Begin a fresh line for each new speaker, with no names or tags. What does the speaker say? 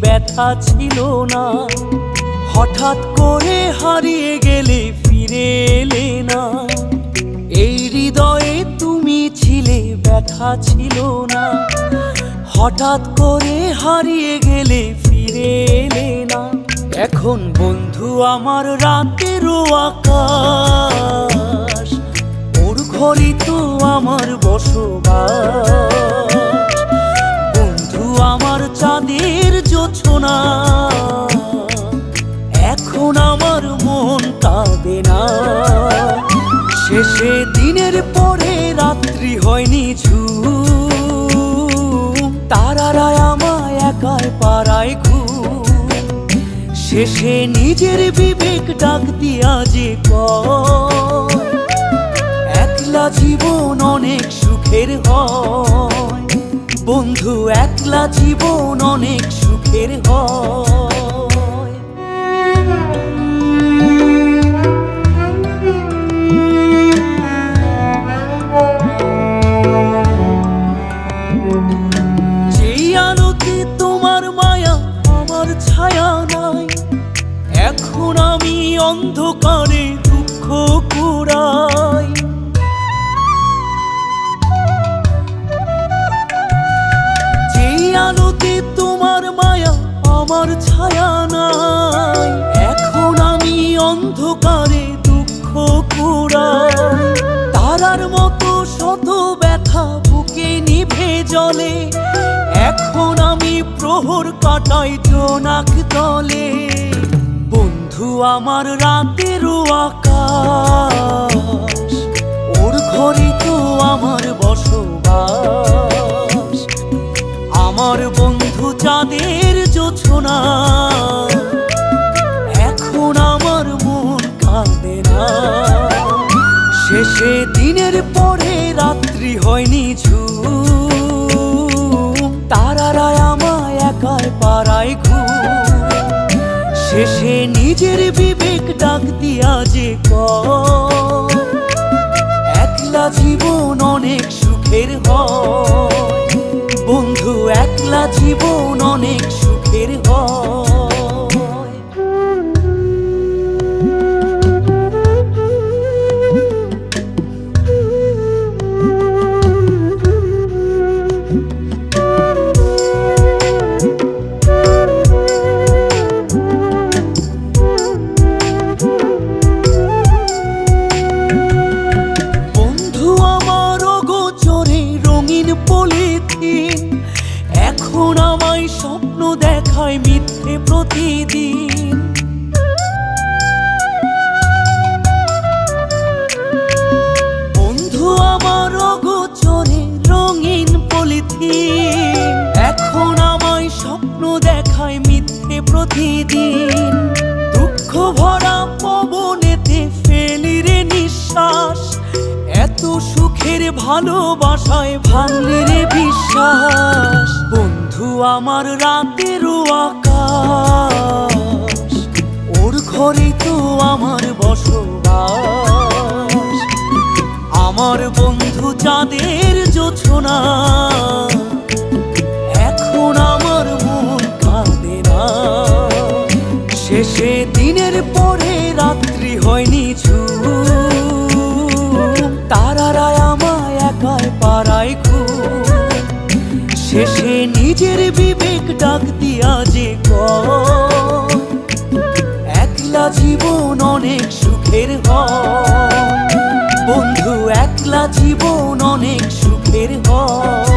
ব্যথা ছিল না, হঠাৎ করে হারিয়ে গেলে ফিরে এলে না। এই হৃদয়ে তুমি ছিলে, ব্যথা ছিল না, হঠাৎ করে হারিয়ে গেলে ফিরে এলে না। এখন বন্ধু আমার রাতেরও আকাশ, ওর ঘরই তো আমার বসবাস। বন্ধু আমার চাঁদের জোছনা, এখন আমার মন কাঁদে না। শেষে দিনের পরে রাত্রি হয়নি ঝুম, তারারা আমায় একাই পাড়ায় ঘুম। শেষে নিজের বিবেক ডাক দিয়া যে কয়, একলা জীবন অনেক সুখের হয়। বন্ধু একলা জীবন অনেক সুখের হয়। যেই আলোতে তোমার মায়া আমার ছায়া নাই, এখন আমি অন্ধকারে দুঃখ কুড়াই। যেই আলোতে তোমার মায়া আমার ছায়া নাই, এখন আমি অন্ধকারে দুঃখ কুড়াই। তারার মতো শত ব্যথা বুকে নিভে জ্বলে, এখন আমি প্রহর কাটাই জোনাক তলে। বন্ধু আমার রাতেরও আকাশ, ওর ঘরে তো আমার বসবাস। আমার বন্ধু চাঁদের জোছনা, এখন আমার মন কাঁদে না। শেষে দিনের পরে রাত্রি হয়নি ঝুম, তারারা আমায় একাই পাড়ায় ঘুম। শেষে নিজের বিবেক ডাক দিয়া যে কয়, একলা জীবন অনেক সুখের হয়। বন্ধু একলা জীবন অনেক সুখের হয়। এখন আমায় স্বপ্ন দেখায় মিথ্যে প্রতিদিন। বন্ধু আমার অগোচরে রঙিন পলিথিন, এখন আমায় স্বপ্ন দেখায় মিথ্যে প্রতিদিন। দুঃখ ভরা পবনেতে ফেলি রে নিঃশ্বাস, এত সুখের ভালোবাসায় ভাঙলি রে বিশ্বাস। বন্ধু আমার রাতেরও আকাশ, ওর ঘরে তো আমার বসবাস। আমার বন্ধু চাঁদের জোছনা, এখন আমার মন কাঁদে না। শেষে দিনের পরে রাত্রি হয়নি ঝুম, তারারা আমায় একাই পাড়ায় ঘুম। শেষে নিজের বিবেক ডাক দিয়া যে কয়, একলা জীবন অনেক সুখের হয়। বন্ধু একলা জীবন অনেক সুখের হয়।